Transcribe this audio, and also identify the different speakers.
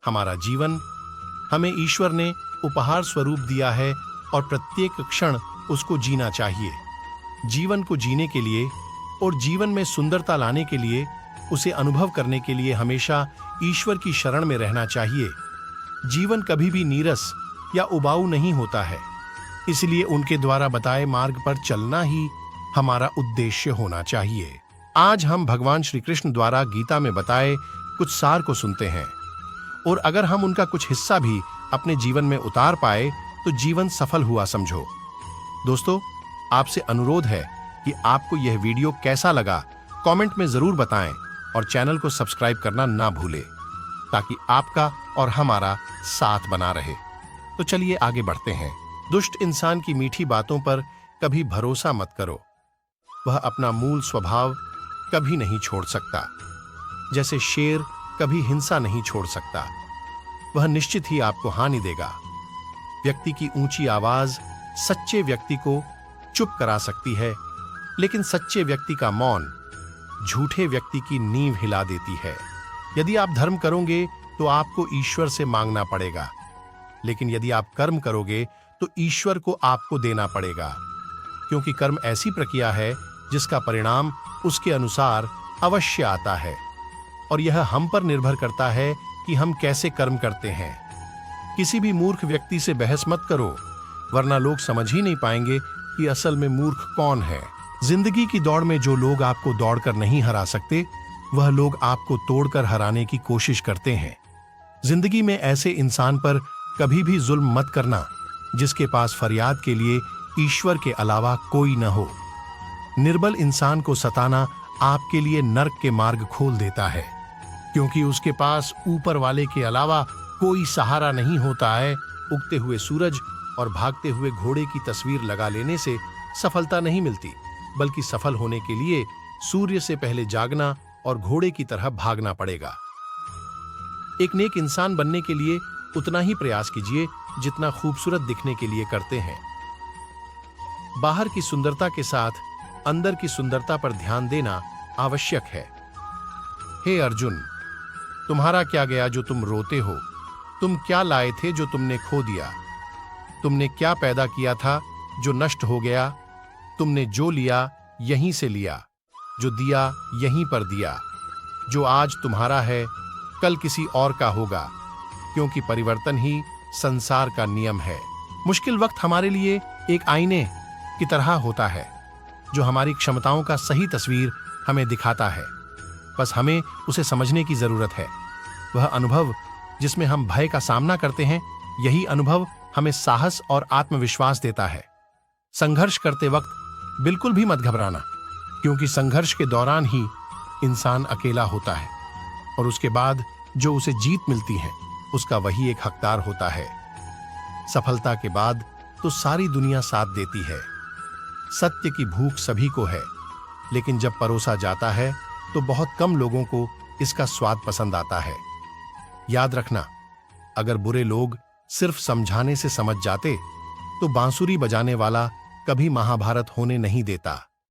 Speaker 1: हमारा जीवन हमें ईश्वर ने उपहार स्वरूप दिया है और प्रत्येक क्षण उसको जीना चाहिए। जीवन को जीने के लिए और जीवन में सुंदरता लाने के लिए, उसे अनुभव करने के लिए हमेशा ईश्वर की शरण में रहना चाहिए। जीवन कभी भी नीरस या उबाऊ नहीं होता है, इसलिए उनके द्वारा बताए मार्ग पर चलना ही हमारा उद्देश्य होना चाहिए। आज हम भगवान श्री कृष्ण द्वारा गीता में बताए कुछ सार को सुनते हैं, और अगर हम उनका कुछ हिस्सा भी अपने जीवन में उतार पाए तो जीवन सफल हुआ समझो। दोस्तों, आपसे अनुरोध है कि आपको यह वीडियो कैसा लगा कमेंट में जरूर बताएं और चैनल को सब्सक्राइब करना ना भूलें, ताकि आपका और हमारा साथ बना रहे। तो चलिए आगे बढ़ते हैं। दुष्ट इंसान की मीठी बातों पर कभी भरोसा मत करो। वह अपना मूल स्वभाव कभी नहीं छोड़ सकता। जैसे शेर कभी हिंसा नहीं छोड़ सकता, वह निश्चित ही आपको हानि देगा। व्यक्ति की ऊंची आवाज सच्चे व्यक्ति को चुप करा सकती है, लेकिन सच्चे व्यक्ति का मौन झूठे व्यक्ति की नींव हिला देती है। यदि आप धर्म करोगे तो आपको ईश्वर से मांगना पड़ेगा, लेकिन यदि आप कर्म करोगे तो ईश्वर को आपको देना पड़ेगा, क्योंकि कर्म ऐसी प्रक्रिया है जिसका परिणाम उसके अनुसार अवश्य आता है, और यह हम पर निर्भर करता है कि हम कैसे कर्म करते हैं। किसी भी मूर्ख व्यक्ति से बहस मत करो, वरना लोग समझ ही नहीं पाएंगे कि असल में मूर्ख कौन है। जिंदगी की दौड़ में जो लोग आपको दौड़कर नहीं हरा सकते, वह लोग आपको तोड़कर हराने की कोशिश करते हैं। जिंदगी में ऐसे इंसान पर कभी भी जुल्म मत करना जिसके पास फरियाद के लिए ईश्वर के अलावा कोई न हो। निर्बल इंसान को सताना आपके लिए नर्क के मार्ग खोल देता है, क्योंकि उसके पास ऊपर वाले के अलावा कोई सहारा नहीं होता है। उगते हुए सूरज और भागते हुए घोड़े की तस्वीर लगा लेने से सफलता नहीं मिलती, बल्कि सफल होने के लिए सूर्य से पहले जागना और घोड़े की तरह भागना पड़ेगा। एक नेक इंसान बनने के लिए उतना ही प्रयास कीजिए जितना खूबसूरत दिखने के लिए करते हैं। बाहर की सुंदरता के साथ अंदर की सुंदरता पर ध्यान देना आवश्यक है। हे अर्जुन, तुम्हारा क्या गया जो तुम रोते हो? तुम क्या लाए थे जो तुमने खो दिया? तुमने क्या पैदा किया था जो नष्ट हो गया? तुमने जो लिया यहीं से लिया, जो दिया यहीं पर दिया। जो आज तुम्हारा है कल किसी और का होगा, क्योंकि परिवर्तन ही संसार का नियम है। मुश्किल वक्त हमारे लिए एक आईने की तरह होता है, जो हमारी क्षमताओं का सही तस्वीर हमें दिखाता है। बस हमें उसे समझने की जरूरत है। वह अनुभव जिसमें हम भय का सामना करते हैं, यही अनुभव हमें साहस और आत्मविश्वास देता है। संघर्ष करते वक्त बिल्कुल भी मत घबराना, क्योंकि संघर्ष के दौरान ही इंसान अकेला होता है, और उसके बाद जो उसे जीत मिलती है उसका वही एक हकदार होता है। सफलता के बाद तो सारी दुनिया साथ देती है। सत्य की भूख सभी को है, लेकिन जब परोसा जाता है तो बहुत कम लोगों को इसका स्वाद पसंद आता है। याद रखना, अगर बुरे लोग सिर्फ समझाने से समझ जाते तो बांसुरी बजाने वाला कभी महाभारत होने नहीं देता।